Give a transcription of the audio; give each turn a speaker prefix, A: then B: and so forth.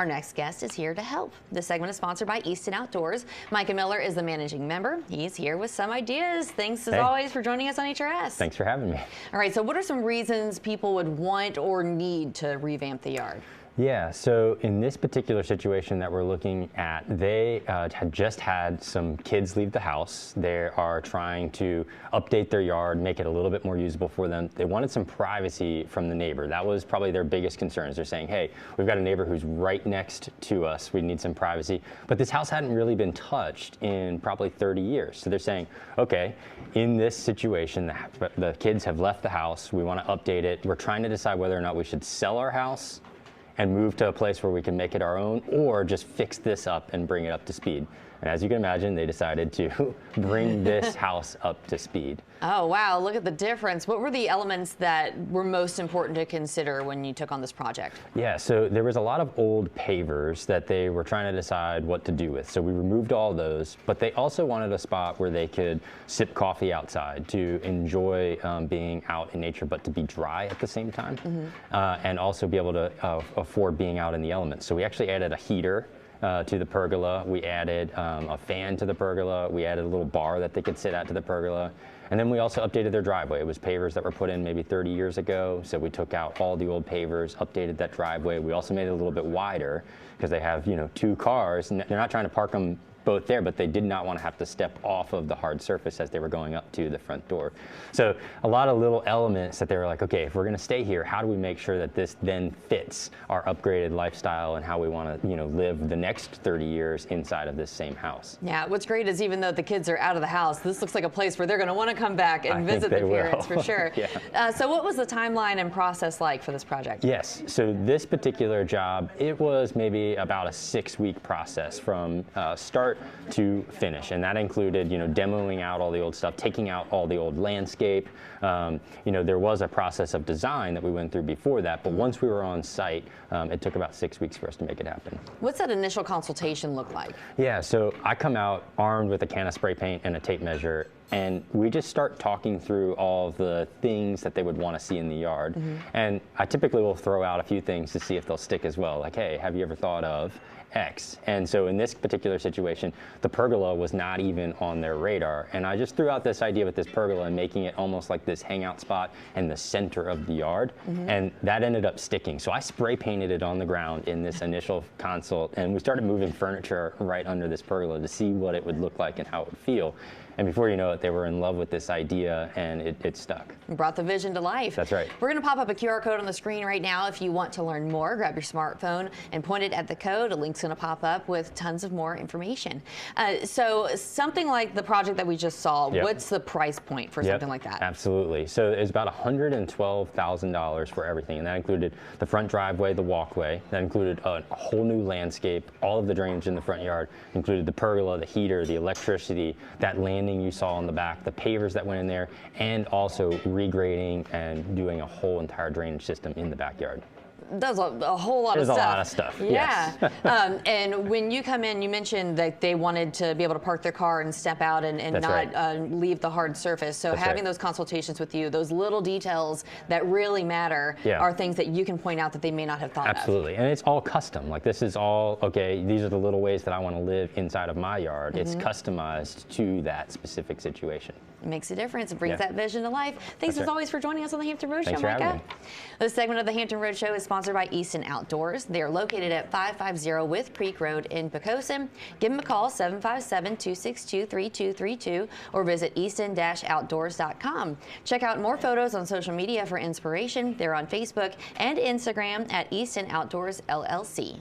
A: Our next guest is here to help. This segment is sponsored by Easton Outdoors. Micah Miller is the managing member. He's here with some ideas. Thanks as always for joining us on HRS.
B: Thanks for having me.
A: All right, so what are some reasons people would want or need to revamp the yard?
B: Yeah, so in this particular situation that we're looking at, they had just had some kids leave the house. They are trying to update their yard, make it a little bit more usable for them. They wanted some privacy from the neighbor. That was probably their biggest concerns. They're saying, hey, we've got a neighbor who's right next to us. We need some privacy. But this house hadn't really been touched in probably 30 years. So they're saying, okay, in this situation, the kids have left the house. We want to update it. We're trying to decide whether or not we should sell our house and move to a place where we can make it our own, or just fix this up and bring it up to speed. And as you can imagine, they decided to bring this house up to speed.
A: Oh, wow, look at the difference. What were the elements that were most important to consider when you took on this project?
B: Yeah, so there was a lot of old pavers that they were trying to decide what to do with. So we removed all those, but they also wanted a spot where they could sip coffee outside to enjoy being out in nature, but to be dry at the same time, and also be able to afford being out in the elements. So we actually added a heater to the pergola. We added a fan to the pergola. We added a little bar that they could sit at to the pergola. And then we also updated their driveway. It was pavers that were put in maybe 30 years ago. So we took out all the old pavers, updated that driveway. We also made it a little bit wider because they have, two cars. And they're not trying to park them both there, but they did not want to have to step off of the hard surface as they were going up to the front door. So a lot of little elements that they were like, okay, if we're going to stay here, how do we make sure that this then fits our upgraded lifestyle and how we want to, live the next 30 years inside of this same house?
A: Yeah, what's great is even though the kids are out of the house, this looks like a place where they're going to want to come back and visit the parents for sure.
B: Yeah.
A: So what was the timeline and process like for this project?
B: Yes, so this particular job, it was maybe about a 6-week process from start to finish, and that included demoing out all the old stuff, taking out all the old landscape. There was a process of design that we went through before that, but once we were on site, it took about 6 weeks for us to make it happen.
A: What's that initial consultation look like?
B: Yeah, so I come out armed with a can of spray paint and a tape measure, and we just start talking through all of the things that they would want to see in the yard. And I typically will throw out a few things to see if they'll stick as well. Like, hey, have you ever thought of X? And so in this particular situation, the pergola was not even on their radar. And I just threw out this idea with this pergola and making it almost like this hangout spot in the center of the yard. And that ended up sticking. So I spray painted it on the ground in this initial consult, and we started moving furniture right under this pergola to see what it would look like and how it would feel. And before you know it, they were in love with this idea, and it stuck.
A: You brought the vision to life.
B: That's right.
A: We're going to pop up a QR code on the screen right now. If you want to learn more, grab your smartphone and point it at the code. A link's going to pop up with tons of more information. So something like the project that we just saw, what's the price point for something like that?
B: Absolutely. So it's about $112,000 for everything, and that included the front driveway, the walkway. That included a whole new landscape, all of the drainage in the front yard, included the pergola, the heater, the electricity, that landing you saw on the back, the pavers that went in there, and also regrading and doing a whole entire drainage system in the backyard.
A: That's a whole lot of stuff.
B: There's a lot of stuff,
A: yeah.
B: yes.
A: And when you come in, you mentioned that they wanted to be able to park their car and step out and not leave the hard surface. So having those consultations with you, those little details that really matter are things that you can point out that they may not have thought of.
B: Absolutely, and it's all custom. Like, this is all, okay, these are the little ways that I want to live inside of my yard. It's customized to that specific situation.
A: It makes a difference. It brings that vision to life. Thanks as always for joining us on the Hampton Road Show,
B: Thanks for
A: Micah.
B: having me.
A: This segment of the Hampton Road Show is sponsored by Easton Outdoors. They are located at 550 With Creek Road in Pocosin. Give them a call, 757-262-3232, or visit easton-outdoors.com. Check out more photos on social media for inspiration. They're on Facebook and Instagram at Easton Outdoors LLC.